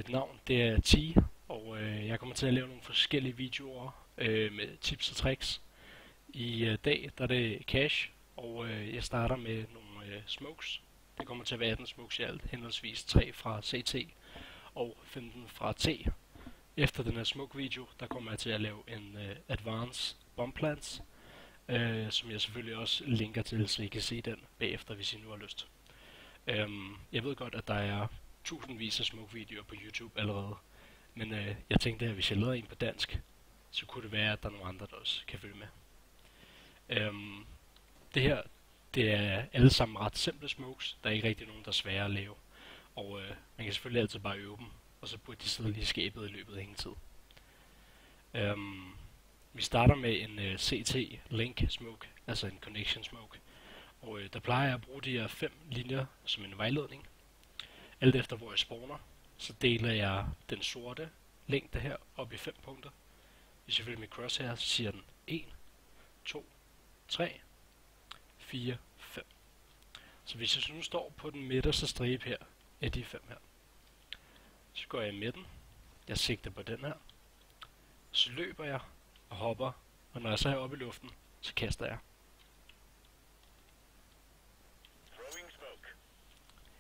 Mit navn det er T, og jeg kommer til at lave nogle forskellige videoer med tips og tricks. I dag der er det cash, og jeg starter med nogle smokes. Det kommer til at være 18 smokes i alt, henholdsvis 3 fra CT og 15 fra T. Efter den her smoke video, der kommer jeg til at lave en advanced bomb plants, som jeg selvfølgelig også linker til, så I kan se den bagefter, hvis I nu har lyst. Jeg ved godt, at der er tusindvis af smoke-videoer på YouTube allerede, men jeg tænkte, at hvis jeg lavede en på dansk, så kunne det være, at der er nogle andre, der også kan følge med. Det her, det er alle sammen ret simple smokes. Der er ikke rigtig nogen, der er svære at lave, og man kan selvfølgelig altid bare øve dem, og så burde de sidde lige i skabet i løbet af ingen tid. Vi starter med en CT link smoke, altså en connection smoke. Og der plejer jeg at bruge de her 5 linjer som en vejledning. Alt efter hvor jeg spawner, så deler jeg den sorte længde her op i 5 punkter. Hvis jeg følger mit crosshair, så siger den 1, 2, 3, 4, 5. Så hvis jeg nu står på den midterste stribe her, af de 5 her, så går jeg i midten, jeg sigter på den her, så løber jeg og hopper, og når jeg så er oppe i luften, så kaster jeg.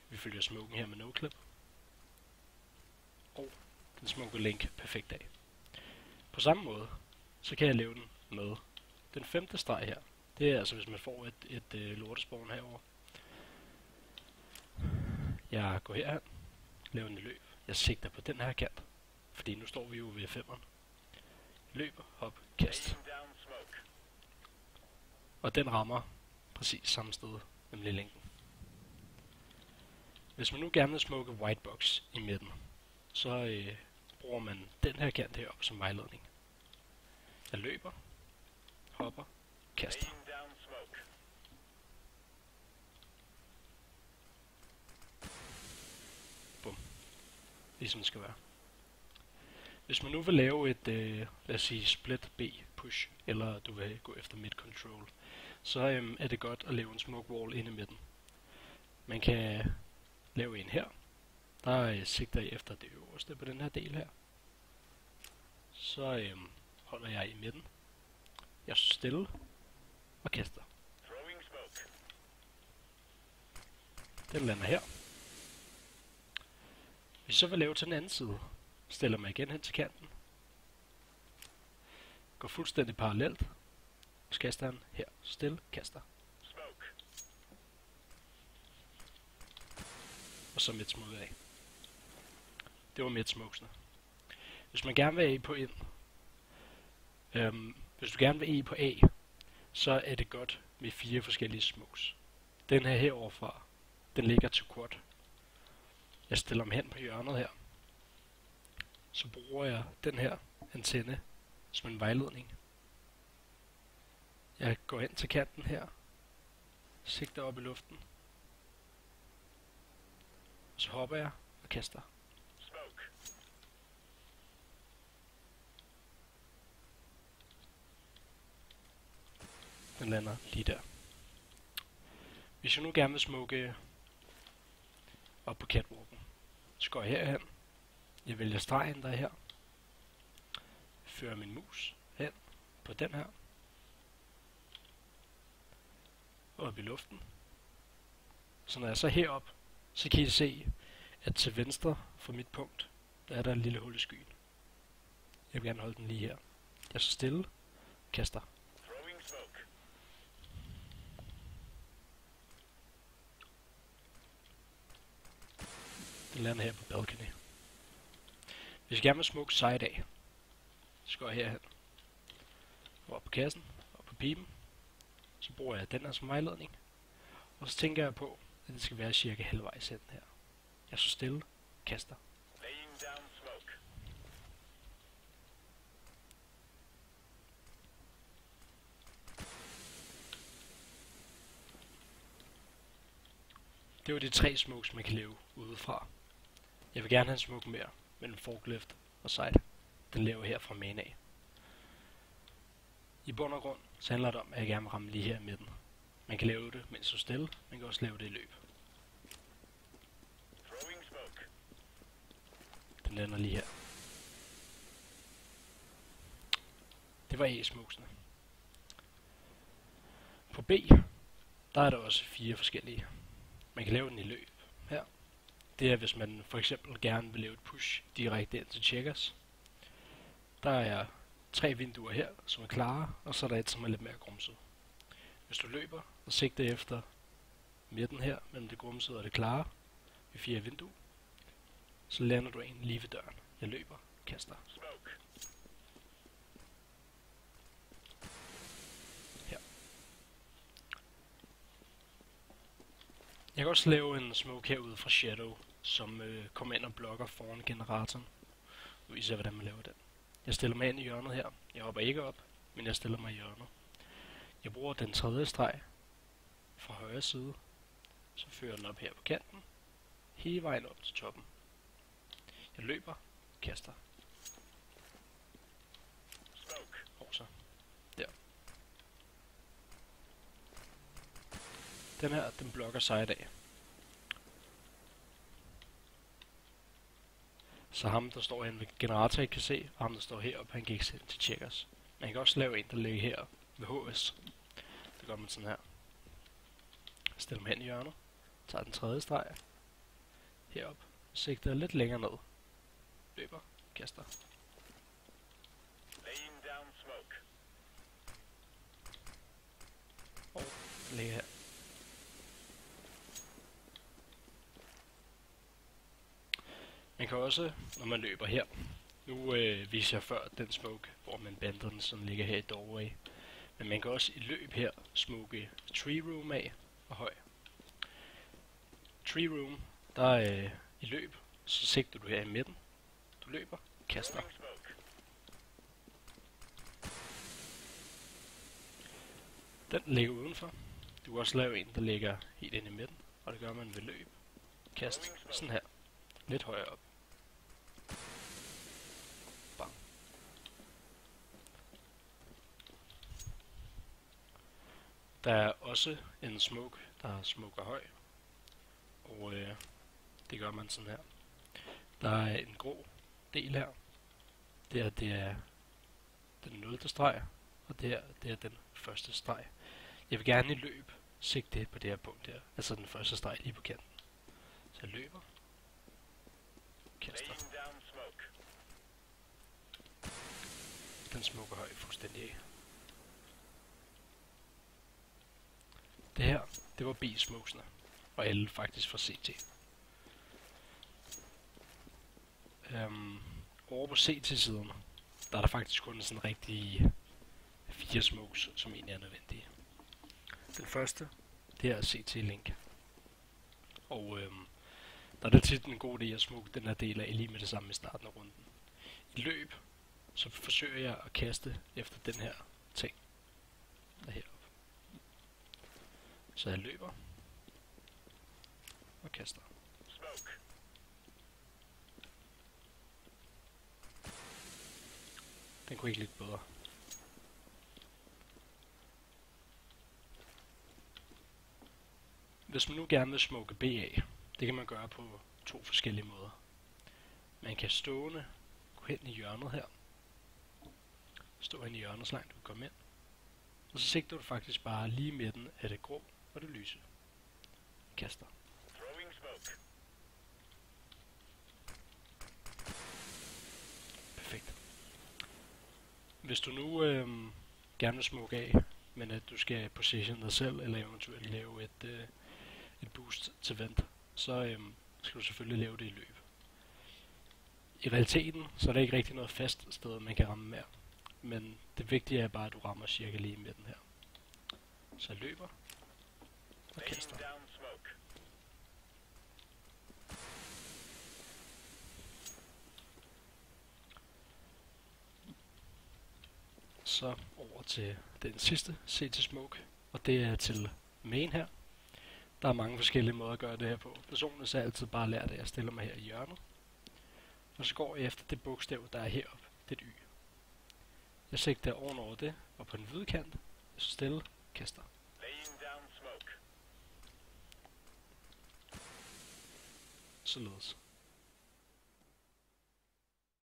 Vi følger smoken her med no-clip, og den smoker link perfekt af. På samme måde, så kan jeg lave den med den 5. streg her. Det er altså, hvis man får et lortespawn herover. Jeg går herhen, laver en løb. Jeg sigter på den her kant, fordi nu står vi jo ved 5'eren. Løber, hop, kast. Og den rammer præcis samme sted, nemlig længden. Hvis man nu gerne vil smoke white box i midten, så bruger man den her kant heroppe som vejledning. Jeg løber, hopper, kaster. Bum. Ligesom det skal være. Hvis man nu vil lave et, lad os sige, split B push, eller du vil gå efter mid control, så er det godt at lave en smoke wall inde i midten. Man kan lave en her. Der sigter jeg efter det øverste på den her del her. Så holder jeg i midten. Jeg står stille og kaster. Den lander her. Hvis jeg så vil lave til den anden side, stiller mig igen hen til kanten. Går fuldstændig parallelt. Så kaster han her. Stille, kaster. Og så midt smoke af. Det var midt smokesene. Hvis man gerne vil A på ind, hvis du gerne vil E på A, så er det godt med 4 forskellige smokes. Den her heroverfra, den ligger til quad. Jeg stiller dem hen på hjørnet her. Så bruger jeg den her antenne som en vejledning. Jeg går hen til kanten her, sigter op i luften, så hopper jeg og kaster. Den lander lige der. Hvis jeg nu gerne vil smoke op på catwalken, så går jeg herhen. Jeg vælger stregen, der er her. Fører min mus hen på den her. Op i luften. Så når jeg så herop, så kan I se, at til venstre for mit punkt, der er der et lille hul i skyen. Jeg vil gerne holde den lige her. Jeg står stille, kaster. Den lander her på balcony. Hvis jeg gerne vil smoke side af, så går jeg herhen. Op på kassen, op på pipen. Så bruger jeg den her som vejledning. Og så tænker jeg på, at det skal være cirka halvvejs hen her. Jeg står stille, kaster. Det var de 3 smokes, man kan lave udefra. Jeg vil gerne have en smoke mere, mellem forklift og side. Den laver her fra main af. I bund og grund så handler det om, at jeg gerne vil ramme lige her i midten. Man kan lave det, mens du er stille. Man kan også lave det i løb. Den Den lander lige her. Det var A-smokesene. På B, der er der også 4 forskellige. Man kan lave den i løb her. Det er, hvis man for eksempel gerne vil lave et push direkte ind til checkers. Der er 3 vinduer her, som er klare, og så er der et, som er lidt mere grumset. Hvis du løber og sigter efter midten her, mellem det grumsede og det klare, ved 4 vinduer, så lander du en lige ved døren. Jeg løber, kaster. Her. Jeg kan også lave en smoke herude fra Shadow, som kommer ind og blokker foran generatoren. Nu viser jeg, hvordan man laver den. Jeg stiller mig ind i hjørnet her. Jeg hopper ikke op, men jeg stiller mig i hjørnet. Jeg bruger den tredje streg fra højre side. Så fører den op her på kanten. Hele vejen op til toppen. Jeg løber, kaster. Og så. Der. Den her, den blokker side af. Så ham, der står hen ved generator, ikke kan se, og ham, der står heroppe, han kan ikke se til checkers. Man kan også lave en, der ligger her ved HS. Det gør man sådan her. Stiller mig hen i hjørnet. Tager den tredje streg. Herop. Sigter lidt længere ned. Løber. Kaster. Og ligger her. Man kan også, når man løber her, nu viser jeg før den smoke, hvor man bander den, som ligger her i doorway. Men man kan også i løb her smoke tree room af og høj. Tree room, der i løb, så sigter du her i midten. Du løber, kaster. Den ligger udenfor. Du kan også lave en, der ligger helt ind i midten, og det gør man ved løb. Kast sådan her. Lidt højere op. Bam. Der er også en smoke, der smoker høj. Og det gør man sådan her. Der er en grå del her. Det er den 0. streg, og det er den første streg. Jeg vil gerne i løb sigte på det her punkt her. Altså den første streg lige på kanten. Så jeg løber. Kaster. Den smoker høj fuldstændig af. Det her, det var B-smokesene. Og alle faktisk fra CT. Over på CT-siden, der er der faktisk kun sådan rigtig 4 smokes, som egentlig er nødvendige. Den første, det er CT-link. Og der er det tit en god idé at smoke den her del af lige med det samme i starten af runden. I løb, så forsøger jeg at kaste efter den her ting. Der heroppe. Så jeg løber. Og kaster. Den kunne ikke lidt bedre. Hvis man nu gerne vil smoke B af, det kan man gøre på 2 forskellige måder. Man kan stående gå hen i hjørnet her. Stå hen i hjørnet, så langt du kan komme ind. Og så sigter du faktisk bare lige i midten af det grå og det lyse. Kaster. Perfekt. Hvis du nu gerne vil smoke af, men at du skal position dig selv, eller eventuelt lave et boost til vent, så skal du selvfølgelig lave det i løb. I realiteten, så er der ikke rigtig noget fast sted, man kan ramme mere. Men det vigtige er bare, at du rammer cirka lige i midten her. Så jeg løber og kaster. Så over til den sidste CT smoke, og det er til main her. Der er mange forskellige måder at gøre det her på. Personligt så har jeg altid bare lært, at jeg stiller mig her i hjørnet. Og så går jeg efter det bogstav, der er heroppe. Det er et Y. Jeg sigter ovenover det, og på den hvide kant, så stille, kaster. Således.